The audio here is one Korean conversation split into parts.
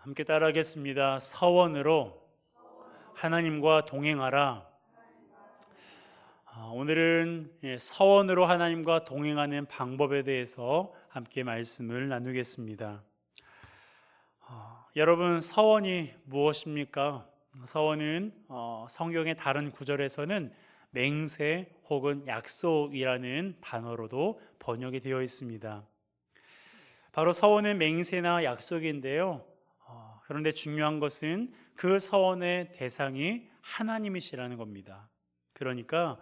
함께 따라하겠습니다. 서원으로 하나님과 동행하라. 오늘은 서원으로 하나님과 동행하는 방법에 대해서 함께 말씀을 나누겠습니다. 여러분, 서원이 무엇입니까? 서원은 성경의 다른 구절에서는 맹세 혹은 약속이라는 단어로도 번역이 되어 있습니다. 바로 서원은 맹세나 약속인데요. 그런데 중요한 것은 그 서원의 대상이 하나님이시라는 겁니다. 그러니까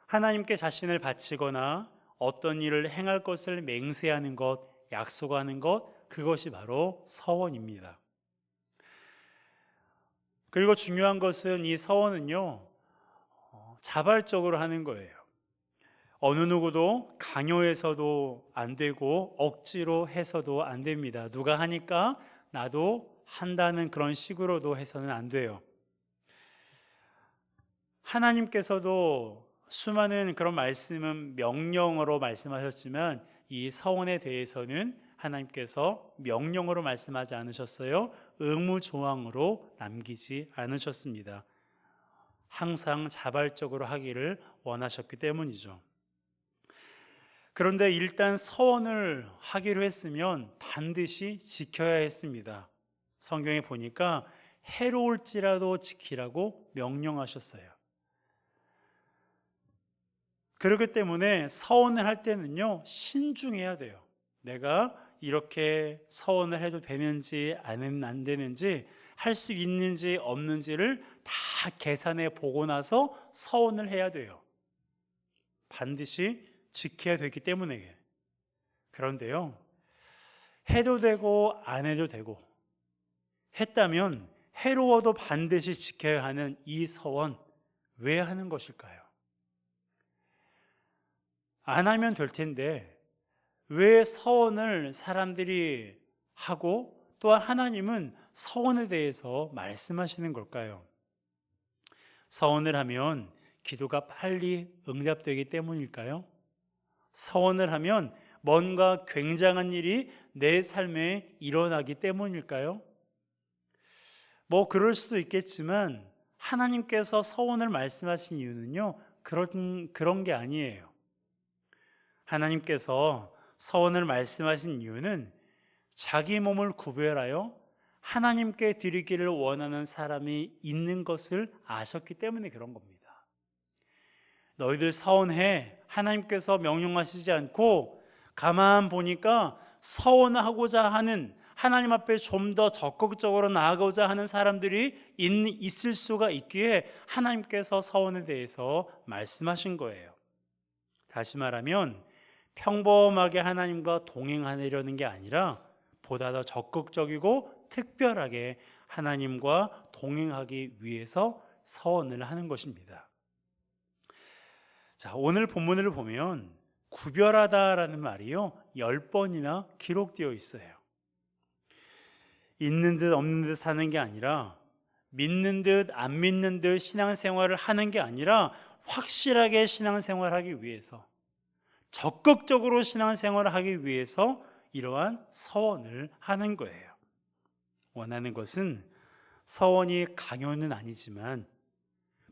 하나님께 자신을 바치거나 어떤 일을 행할 것을 맹세하는 것, 약속하는 것, 그것이 바로 서원입니다. 그리고 중요한 것은 이 서원은요, 자발적으로 하는 거예요. 어느 누구도 강요해서도 안 되고 억지로 해서도 안 됩니다. 누가 하니까 나도 한다는 그런 식으로도 해서는 안 돼요. 하나님께서도 수많은 그런 말씀은 명령으로 말씀하셨지만 이 서원에 대해서는 하나님께서 명령으로 말씀하지 않으셨어요. 의무조항으로 남기지 않으셨습니다. 항상 자발적으로 하기를 원하셨기 때문이죠. 그런데 일단 서원을 하기로 했으면 반드시 지켜야 했습니다. 성경에 보니까 해로울지라도 지키라고 명령하셨어요. 그렇기 때문에 서원을 할 때는요, 신중해야 돼요. 내가 이렇게 서원을 해도 되는지 안 되는지, 할 수 있는지 없는지를 다 계산해 보고 나서 서원을 해야 돼요. 반드시 지켜야 되기 때문에. 그런데요, 해도 되고 안 해도 되고, 했다면 해로워도 반드시 지켜야 하는 이 서원, 왜 하는 것일까요? 안 하면 될 텐데 왜 서원을 사람들이 하고 또한 하나님은 서원에 대해서 말씀하시는 걸까요? 서원을 하면 기도가 빨리 응답되기 때문일까요? 서원을 하면 뭔가 굉장한 일이 내 삶에 일어나기 때문일까요? 그럴 수도 있겠지만 하나님께서 서원을 말씀하신 이유는요, 그런 게 아니에요. 하나님께서 서원을 말씀하신 이유는 자기 몸을 구별하여 하나님께 드리기를 원하는 사람이 있는 것을 아셨기 때문에 그런 겁니다. 너희들 서원해, 하나님께서 명령하시지 않고 가만 보니까 서원하고자 하는, 하나님 앞에 좀 더 적극적으로 나아가고자 하는 사람들이 있을 수가 있기에 하나님께서 서원에 대해서 말씀하신 거예요. 다시 말하면 평범하게 하나님과 동행하려는 게 아니라 보다 더 적극적이고 특별하게 하나님과 동행하기 위해서 서원을 하는 것입니다. 자, 오늘 본문을 보면 구별하다라는 말이요, 10번이나 기록되어 있어요. 있는 듯 없는 듯 사는 게 아니라, 믿는 듯 안 믿는 듯 신앙생활을 하는 게 아니라 확실하게 신앙생활하기 위해서, 적극적으로 신앙생활을 하기 위해서 이러한 서원을 하는 거예요. 원하는 것은 서원이 강요는 아니지만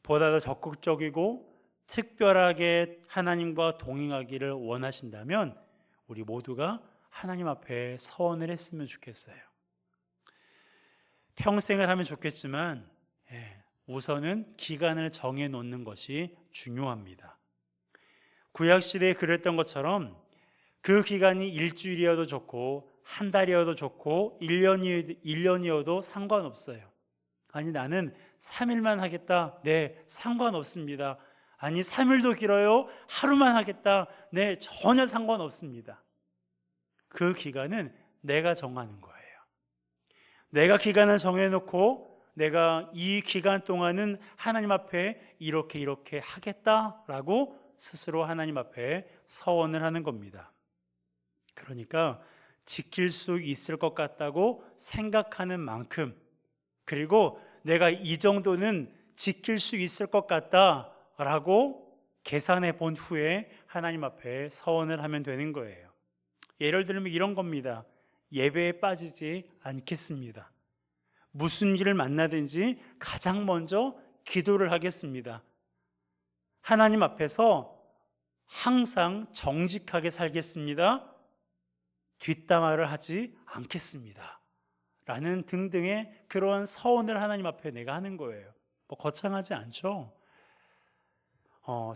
보다 더 적극적이고 특별하게 하나님과 동행하기를 원하신다면 우리 모두가 하나님 앞에 서원을 했으면 좋겠어요. 평생을 하면 좋겠지만 우선은 기간을 정해 놓는 것이 중요합니다. 구약시대에 그랬던 것처럼 그 기간이 일주일이어도 좋고 한 달이어도 좋고 1년이어도 상관없어요. 아니, 나는 3일만 하겠다. 네, 상관없습니다. 아니, 3일도 길어요. 하루만 하겠다. 네, 전혀 상관없습니다. 그 기간은 내가 정하는 거예요. 내가 기간을 정해놓고 내가 이 기간 동안은 하나님 앞에 이렇게 하겠다라고 스스로 하나님 앞에 서원을 하는 겁니다. 그러니까 지킬 수 있을 것 같다고 생각하는 만큼, 그리고 내가 이 정도는 지킬 수 있을 것 같다라고 계산해 본 후에 하나님 앞에 서원을 하면 되는 거예요. 예를 들면 이런 겁니다. 예배에 빠지지 않겠습니다. 무슨 일을 만나든지 가장 먼저 기도를 하겠습니다. 하나님 앞에서 항상 정직하게 살겠습니다. 뒷담화를 하지 않겠습니다. 라는 등등의 그러한 서원을 하나님 앞에 내가 하는 거예요. 뭐 거창하지 않죠?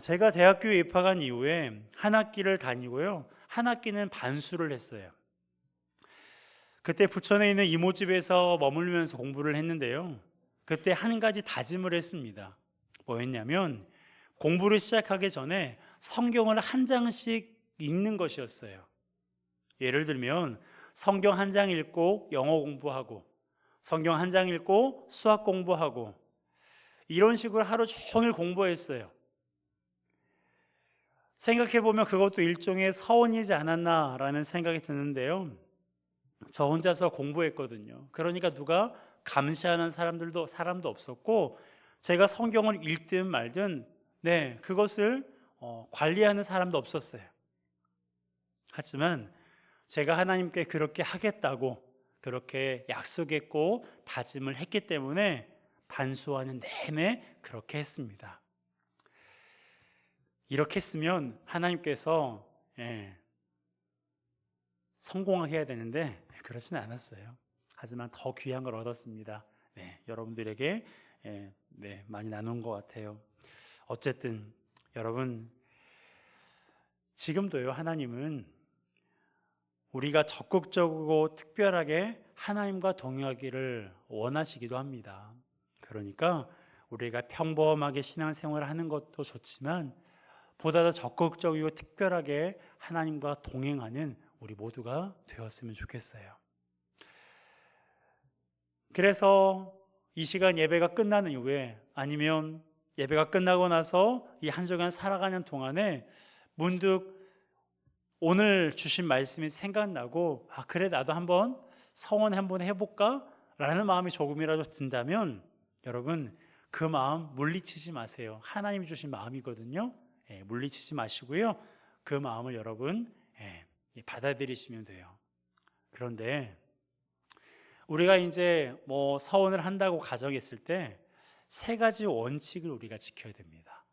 제가 대학교에 입학한 이후에 한 학기를 다니고요. 한 학기는 반수를 했어요. 그때 부천에 있는 이모 집에서 머물면서 공부를 했는데요. 그때 한 가지 다짐을 했습니다. 뭐였냐면 공부를 시작하기 전에 성경을 한 장씩 읽는 것이었어요. 예를 들면 성경 한 장 읽고 영어 공부하고, 성경 한 장 읽고 수학 공부하고, 이런 식으로 하루 종일 공부했어요. 생각해보면 그것도 일종의 서원이지 않았나라는 생각이 드는데요. 저 혼자서 공부했거든요. 그러니까 누가 감시하는 사람도 없었고, 제가 성경을 읽든 말든 그것을 관리하는 사람도 없었어요. 하지만 제가 하나님께 그렇게 하겠다고 그렇게 약속했고 다짐을 했기 때문에 반수하는 내내 그렇게 했습니다. 이렇게 했으면 하나님께서 성공하게 해야 되는데 그렇지는 않았어요. 하지만 더 귀한 걸 얻었습니다. 여러분들에게 많이 나눈 것 같아요. 어쨌든 여러분, 지금도요, 하나님은 우리가 적극적이고 특별하게 하나님과 동행하기를 원하시기도 합니다. 그러니까 우리가 평범하게 신앙생활을 하는 것도 좋지만 보다 더 적극적이고 특별하게 하나님과 동행하는 우리 모두가 되었으면 좋겠어요. 그래서 이 시간 예배가 끝나는 이후에, 아니면 예배가 끝나고 나서 이 한 주간 살아가는 동안에 문득 오늘 주신 말씀이 생각나고, 그래 나도 한번 서원 한번 해볼까? 라는 마음이 조금이라도 든다면 여러분, 그 마음 물리치지 마세요. 하나님이 주신 마음이거든요. 물리치지 마시고요, 그 마음을 여러분 받아들이시면 돼요. 그런데 우리가 이제 서원을 한다고 가정했을 때 세 가지 원칙을 우리가 지켜야 됩니다.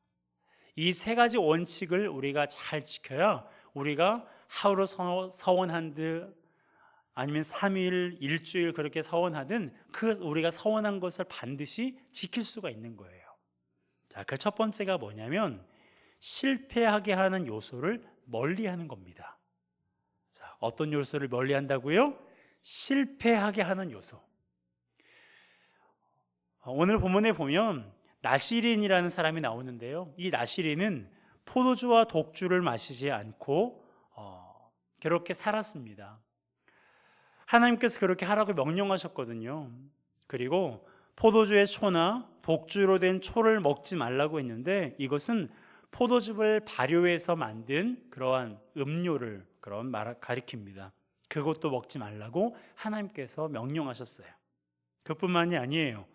이 세 가지 원칙을 우리가 잘 지켜야 우리가 하루로 서원한 듯 아니면 3일, 일주일 그렇게 서원하든 우리가 서원한 것을 반드시 지킬 수가 있는 거예요. 자, 그 첫 번째가 뭐냐면 실패하게 하는 요소를 멀리하는 겁니다. 자, 어떤 요소를 멀리한다고요? 실패하게 하는 요소. 오늘 본문에 보면 나시린이라는 사람이 나오는데요. 이 나시린은 포도주와 독주를 마시지 않고 그렇게 살았습니다. 하나님께서 그렇게 하라고 명령하셨거든요. 그리고 포도주의 초나 독주로 된 초를 먹지 말라고 했는데, 이것은 포도즙을 발효해서 만든 그러한 음료를 가리킵니다. 그것도 먹지 말라고 하나님께서 명령하셨어요. 그뿐만이 아니에요.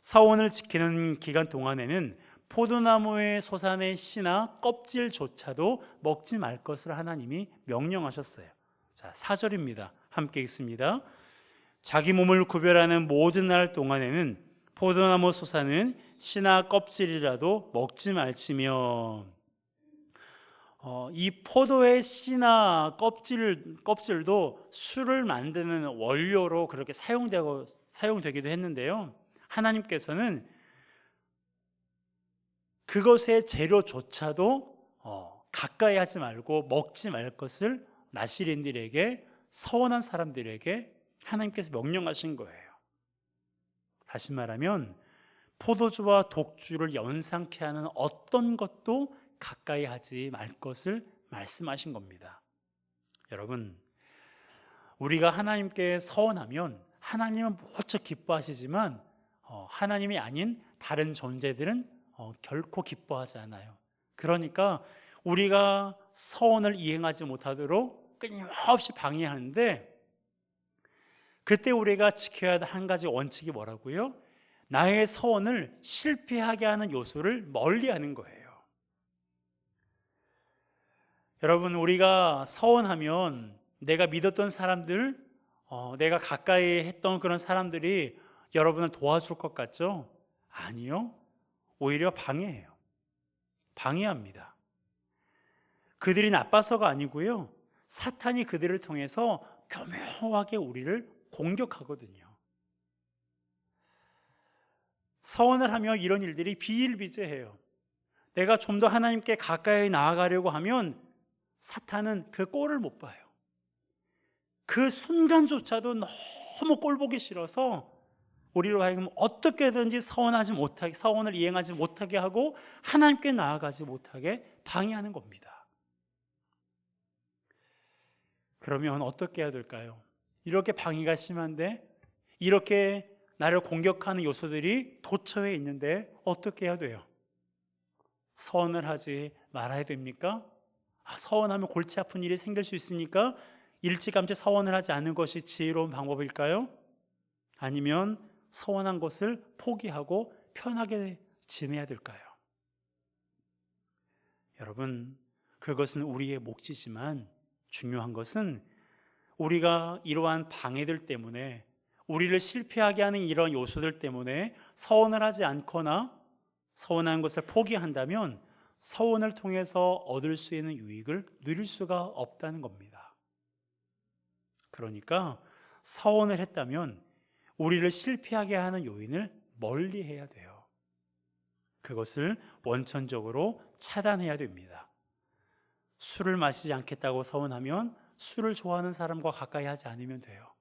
서원을 지키는 기간 동안에는 포도나무에 솟아낸 씨나 껍질조차도 먹지 말 것을 하나님이 명령하셨어요. 자, 4절입니다. 함께 읽습니다. 자기 몸을 구별하는 모든 날 동안에는 포도나무 솟아는 씨나 껍질이라도 먹지 말지며. 이 포도의 씨나 껍질도 술을 만드는 원료로 그렇게 사용되기도 했는데요. 하나님께서는 그것의 재료조차도 가까이 하지 말고 먹지 말 것을 나시린들에게, 서원한 사람들에게 하나님께서 명령하신 거예요. 다시 말하면 포도주와 독주를 연상케 하는 어떤 것도 가까이 하지 말 것을 말씀하신 겁니다. 여러분, 우리가 하나님께 서원하면 하나님은 무척 기뻐하시지만 하나님이 아닌 다른 존재들은 결코 기뻐하지 않아요. 그러니까 우리가 서원을 이행하지 못하도록 끊임없이 방해하는데, 그때 우리가 지켜야 할 한 가지 원칙이 뭐라고요? 나의 서원을 실패하게 하는 요소를 멀리하는 거예요. 여러분, 우리가 서원하면 내가 믿었던 사람들, 내가 가까이 했던 그런 사람들이 여러분을 도와줄 것 같죠? 아니요. 오히려 방해해요. 방해합니다. 그들이 나빠서가 아니고요. 사탄이 그들을 통해서 교묘하게 우리를 공격하거든요. 서원을 하며 이런 일들이 비일비재해요. 내가 좀 더 하나님께 가까이 나아가려고 하면 사탄은 그 꼴을 못 봐요. 그 순간조차도 너무 꼴 보기 싫어서 우리로 하여금 어떻게든지 서원을 이행하지 못하게 하고 하나님께 나아가지 못하게 방해하는 겁니다. 그러면 어떻게 해야 될까요? 이렇게 방해가 심한데, 이렇게 나를 공격하는 요소들이 도처에 있는데 어떻게 해야 돼요? 서원을 하지 말아야 됩니까? 서원하면 골치 아픈 일이 생길 수 있으니까 일찌감치 서원을 하지 않는 것이 지혜로운 방법일까요? 아니면 서원한 것을 포기하고 편하게 지내야 될까요? 여러분, 그것은 우리의 몫이지만 중요한 것은 우리가 이러한 방해들 때문에, 우리를 실패하게 하는 이런 요소들 때문에 서원을 하지 않거나 서원한 것을 포기한다면 서원을 통해서 얻을 수 있는 유익을 누릴 수가 없다는 겁니다. 그러니까 서원을 했다면 우리를 실패하게 하는 요인을 멀리해야 돼요. 그것을 원천적으로 차단해야 됩니다. 술을 마시지 않겠다고 서원하면 술을 좋아하는 사람과 가까이 하지 않으면 돼요.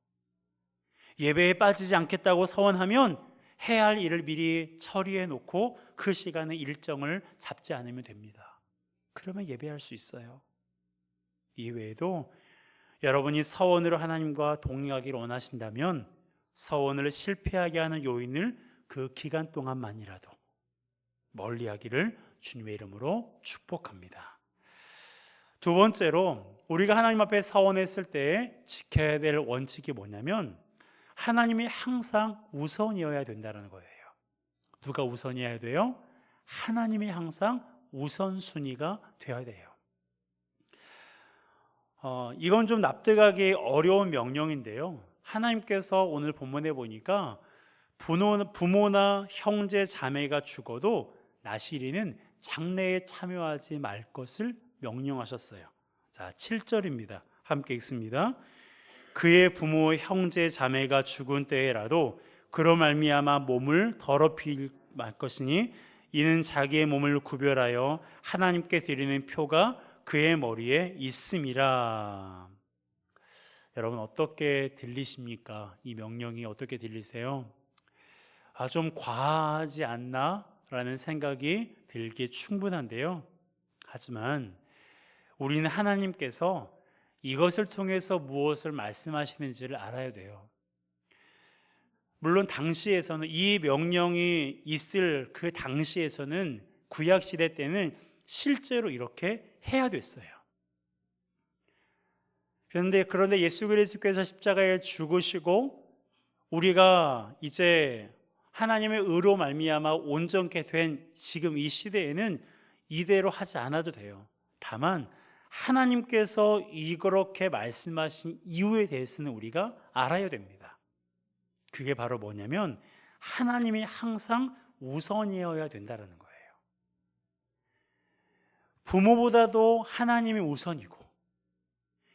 예배에 빠지지 않겠다고 서원하면 해야 할 일을 미리 처리해 놓고 그 시간에 일정을 잡지 않으면 됩니다. 그러면 예배할 수 있어요. 이외에도 여러분이 서원으로 하나님과 동행하기를 원하신다면 서원을 실패하게 하는 요인을 그 기간 동안만이라도 멀리하기를 주님의 이름으로 축복합니다. 두 번째로, 우리가 하나님 앞에 서원했을 때 지켜야 될 원칙이 뭐냐면 하나님이 항상 우선이어야 된다는 거예요. 누가 우선이어야 돼요? 하나님이 항상 우선순위가 되어야 돼요. 이건 좀 납득하기 어려운 명령인데요. 하나님께서 오늘 본문에 보니까 부모나 형제 자매가 죽어도 나시리는 장례에 참여하지 말 것을 명령하셨어요. 자, 7절입니다. 함께 읽습니다. 그의 부모 형제 자매가 죽은 때에라도 그로 말미암아 몸을 더럽힐 말 것이니 이는 자기의 몸을 구별하여 하나님께 드리는 표가 그의 머리에 있음이라. 여러분, 어떻게 들리십니까? 이 명령이 어떻게 들리세요? 좀 과하지 않나? 라는 생각이 들기에 충분한데요. 하지만 우리는 하나님께서 이것을 통해서 무엇을 말씀하시는지를 알아야 돼요. 물론 당시에서는, 이 명령이 있을 그 당시에서는, 구약시대 때는 실제로 이렇게 해야 됐어요. 그런데 예수 그리스도께서 십자가에 죽으시고 우리가 이제 하나님의 의로 말미암아 온전케 된 지금 이 시대에는 이대로 하지 않아도 돼요. 다만 하나님께서 이렇게 말씀하신 이유에 대해서는 우리가 알아야 됩니다. 그게 바로 뭐냐면 하나님이 항상 우선이어야 된다는 거예요. 부모보다도 하나님이 우선이고,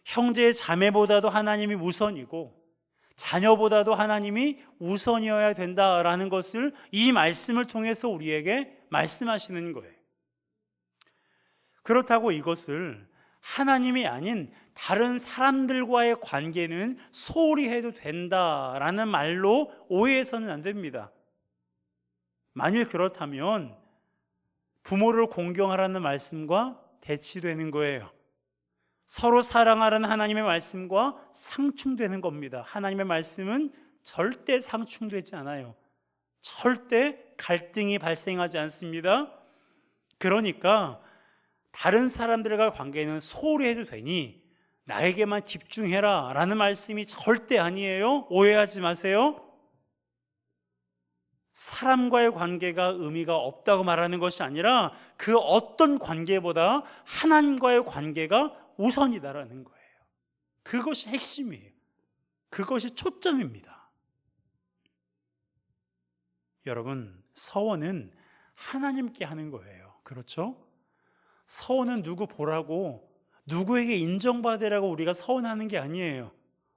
형제 자매보다도 하나님이 우선이고, 자녀보다도 하나님이 우선이어야 된다라는 것을 이 말씀을 통해서 우리에게 말씀하시는 거예요. 그렇다고 이것을 하나님이 아닌 다른 사람들과의 관계는 소홀히 해도 된다라는 말로 오해해서는 안 됩니다. 만일 그렇다면 부모를 공경하라는 말씀과 대치되는 거예요. 서로 사랑하라는 하나님의 말씀과 상충되는 겁니다. 하나님의 말씀은 절대 상충되지 않아요. 절대 갈등이 발생하지 않습니다. 그러니까 다른 사람들과 관계는 소홀히 해도 되니 나에게만 집중해라 라는 말씀이 절대 아니에요. 오해하지 마세요. 사람과의 관계가 의미가 없다고 말하는 것이 아니라 그 어떤 관계보다 하나님과의 관계가 우선이다라는 거예요. 그것이 핵심이에요. 그것이 초점입니다. 여러분, 서원은 하나님께 하는 거예요. 그렇죠? 서원은 누구 보라고, 누구에게 인정받으라고 우리가 서원하는 게 아니에요.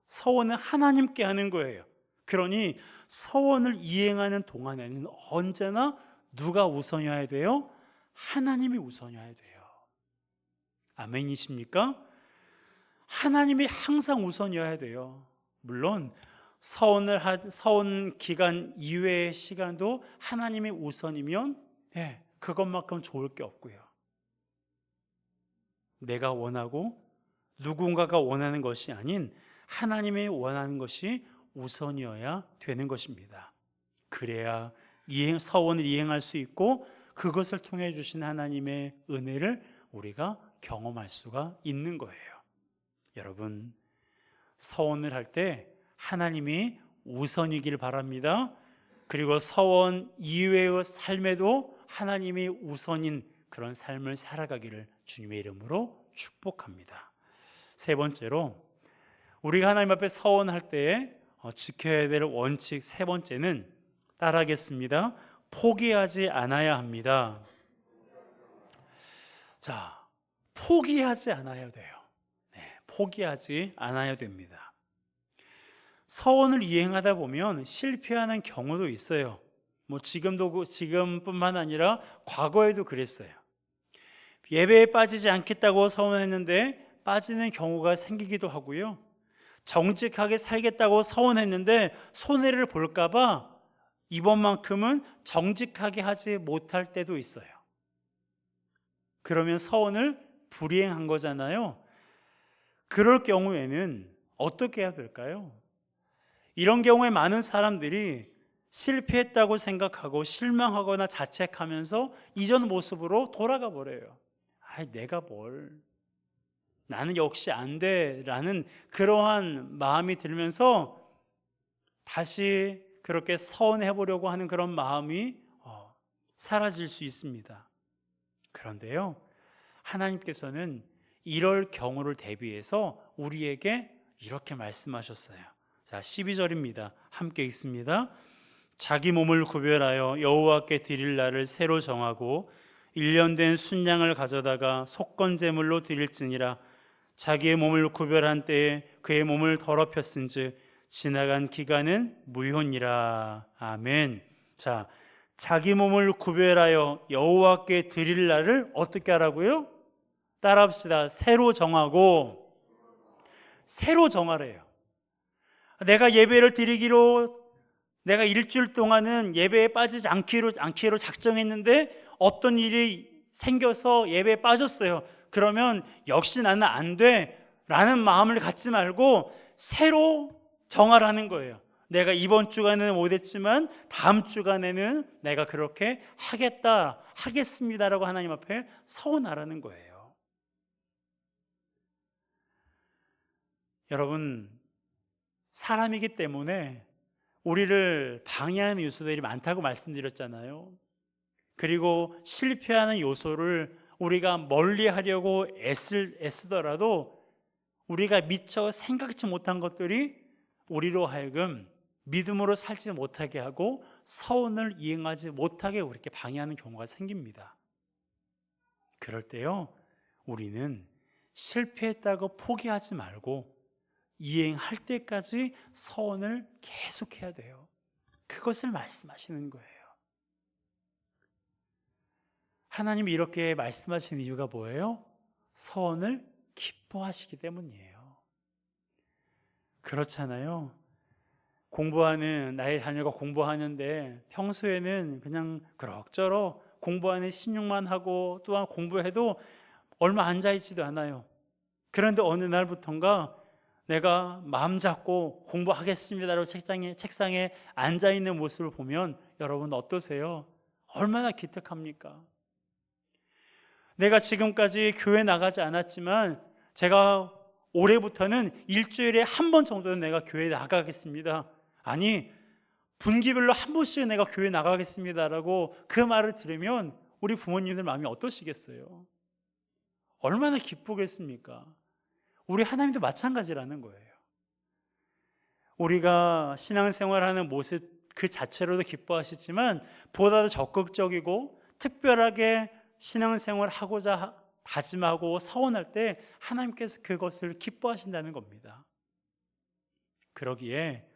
서원은 하나님께 하는 거예요. 그러니 서원을 이행하는 동안에는 언제나 누가 우선이어야 돼요? 하나님이 우선이어야 돼요. 아멘이십니까? 하나님이 항상 우선이어야 돼요. 물론 서원 기간 이외의 시간도 하나님이 우선이면 그것만큼 좋을 게 없고요. 내가 원하고 누군가가 원하는 것이 아닌 하나님이 원하는 것이 우선이어야 되는 것입니다. 그래야 서원을 이행할 수 있고 그것을 통해 주신 하나님의 은혜를 우리가 경험할 수가 있는 거예요. 여러분, 서원을 할 때 하나님이 우선이길 바랍니다. 그리고 서원 이외의 삶에도 하나님이 우선인 그런 삶을 살아가기를 주님의 이름으로 축복합니다. 세 번째로, 우리가 하나님 앞에 서원할 때 지켜야 될 원칙 세 번째는 따라하겠습니다. 포기하지 않아야 합니다. 자, 포기하지 않아야 돼요. 포기하지 않아야 됩니다. 서원을 이행하다 보면 실패하는 경우도 있어요. 지금뿐만 아니라 과거에도 그랬어요. 예배에 빠지지 않겠다고 서원했는데 빠지는 경우가 생기기도 하고요. 정직하게 살겠다고 서원했는데 손해를 볼까 봐 이번만큼은 정직하게 하지 못할 때도 있어요. 그러면 서원을 불이행한 거잖아요. 그럴 경우에는 어떻게 해야 될까요? 이런 경우에 많은 사람들이 실패했다고 생각하고 실망하거나 자책하면서 이전 모습으로 돌아가 버려요. 내가 뭘, 나는 역시 안 돼 라는 그러한 마음이 들면서 다시 그렇게 서원해 보려고 하는 그런 마음이 사라질 수 있습니다. 그런데요, 하나님께서는 이럴 경우를 대비해서 우리에게 이렇게 말씀하셨어요. 자, 12절입니다. 함께 읽습니다. 자기 몸을 구별하여 여호와께 드릴 날을 새로 정하고 1년 된 순양을 가져다가 속건제물로 드릴지니라. 자기의 몸을 구별한 때에 그의 몸을 더럽혔은즉 지나간 기간은 무효니라. 아멘. 자, 자기 몸을 구별하여 여호와께 드릴 날을 어떻게 하라고요? 따라합시다. 새로 정하고. 새로 정하래요. 내가 예배를 드리기로, 내가 일주일 동안은 예배에 빠지지 않기로 작정했는데 어떤 일이 생겨서 예배에 빠졌어요. 그러면 역시 나는 안 돼 라는 마음을 갖지 말고 새로 정하라는 거예요. 내가 이번 주간에는 못했지만 다음 주간에는 내가 그렇게 하겠습니다라고 하나님 앞에 서원하라는 거예요. 여러분, 사람이기 때문에 우리를 방해하는 요소들이 많다고 말씀드렸잖아요. 그리고 실패하는 요소를 우리가 멀리하려고 애쓰더라도 우리가 미처 생각지 못한 것들이 우리로 하여금 믿음으로 살지 못하게 하고 서원을 이행하지 못하게 그렇게 방해하는 경우가 생깁니다. 그럴 때요, 우리는 실패했다고 포기하지 말고 이행할 때까지 서원을 계속해야 돼요. 그것을 말씀하시는 거예요. 하나님이 이렇게 말씀하시는 이유가 뭐예요? 서원을 기뻐하시기 때문이에요. 그렇잖아요. 나의 자녀가 공부하는데 평소에는 그냥 그럭저럭 공부하는 신용만 하고 또한 공부해도 얼마 앉아있지도 않아요. 그런데 어느 날부턴가 내가 마음 잡고 공부하겠습니다라고 책상에 앉아있는 모습을 보면 여러분 어떠세요? 얼마나 기특합니까? 내가 지금까지 교회 나가지 않았지만 제가 올해부터는 일주일에 한 번 정도는 내가 교회에 나가겠습니다. 아니, 분기별로 한 번씩 내가 교회 나가겠습니다라고 그 말을 들으면 우리 부모님들 마음이 어떠시겠어요? 얼마나 기쁘겠습니까? 우리 하나님도 마찬가지라는 거예요. 우리가 신앙생활하는 모습 그 자체로도 기뻐하시지만 보다 더 적극적이고 특별하게 신앙생활을 하고자 다짐하고 서원할 때 하나님께서 그것을 기뻐하신다는 겁니다. 그러기에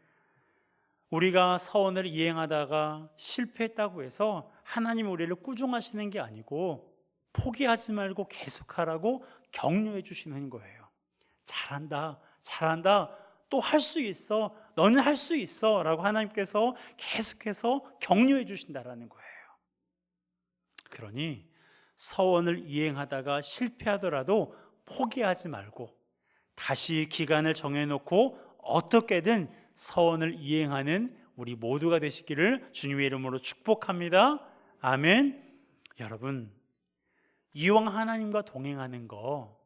우리가 서원을 이행하다가 실패했다고 해서 하나님 우리를 꾸중하시는 게 아니고 포기하지 말고 계속하라고 격려해 주시는 거예요. 잘한다, 잘한다, 또 할 수 있어, 너는 할 수 있어 라고 하나님께서 계속해서 격려해 주신다라는 거예요. 그러니 서원을 이행하다가 실패하더라도 포기하지 말고 다시 기간을 정해놓고 어떻게든 서원을 이행하는 우리 모두가 되시기를 주님의 이름으로 축복합니다. 아멘. 여러분, 이왕 하나님과 동행하는 거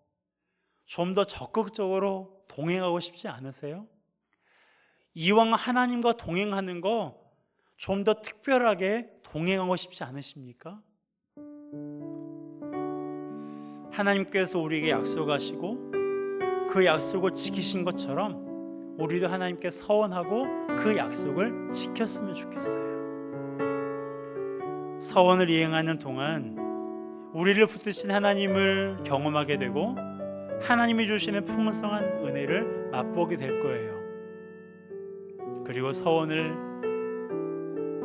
좀 더 적극적으로 동행하고 싶지 않으세요? 이왕 하나님과 동행하는 거 좀 더 특별하게 동행하고 싶지 않으십니까? 하나님께서 우리에게 약속하시고 그 약속을 지키신 것처럼 우리도 하나님께 서원하고 그 약속을 지켰으면 좋겠어요. 서원을 이행하는 동안 우리를 붙드신 하나님을 경험하게 되고 하나님이 주시는 풍성한 은혜를 맛보게 될 거예요. 그리고 서원을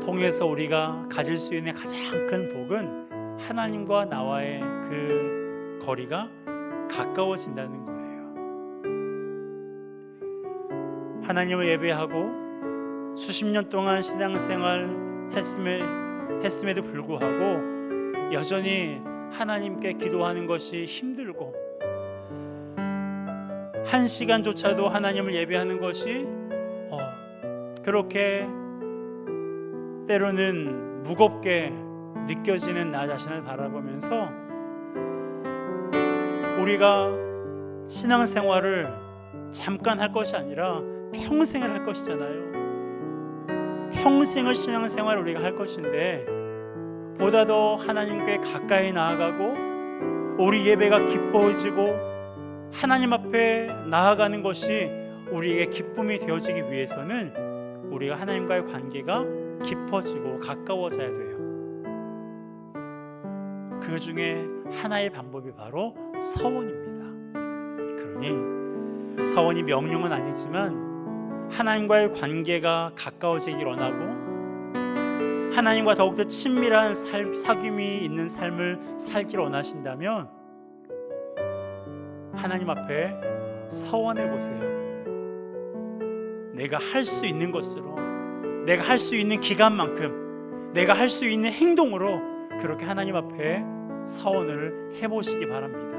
통해서 우리가 가질 수 있는 가장 큰 복은 하나님과 나와의 그 거리가 가까워진다는 거예요. 하나님을 예배하고 수십 년 동안 신앙생활 했음에도 불구하고 여전히 하나님께 기도하는 것이 힘들고 한 시간조차도 하나님을 예배하는 것이 그렇게 때로는 무겁게 느껴지는 나 자신을 바라보면서 우리가 신앙생활을 잠깐 할 것이 아니라 평생을 할 것이잖아요. 평생을 신앙생활을 우리가 할 것인데 보다 더 하나님께 가까이 나아가고 우리 예배가 기뻐지고 하나님 앞에 나아가는 것이 우리에게 기쁨이 되어지기 위해서는 우리가 하나님과의 관계가 깊어지고 가까워져야 돼요. 그 중에 하나의 방법이 바로 서원입니다. 그러니 서원이 명령은 아니지만 하나님과의 관계가 가까워지길 원하고 하나님과 더욱더 친밀한 사귐이 있는 삶을 살기를 원하신다면 하나님 앞에 서원해 보세요. 내가 할 수 있는 것으로, 내가 할 수 있는 기간만큼, 내가 할 수 있는 행동으로 그렇게 하나님 앞에 서원을 해보시기 바랍니다.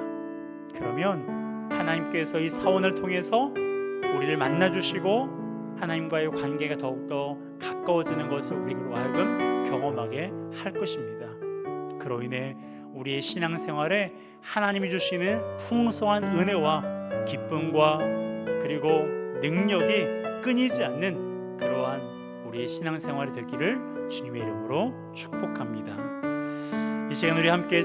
그러면 하나님께서 이 서원을 통해서 우리를 만나주시고 하나님과의 관계가 더욱더 가까워지는 것을 우리로 하여금 경험하게 할 것입니다. 그로 인해 우리의 신앙생활에 하나님이 주시는 풍성한 은혜와 기쁨과 그리고 능력이 끊이지 않는 그러한 우리의 신앙생활이 되기를 주님의 이름으로 축복합니다. 이 시간 우리 함께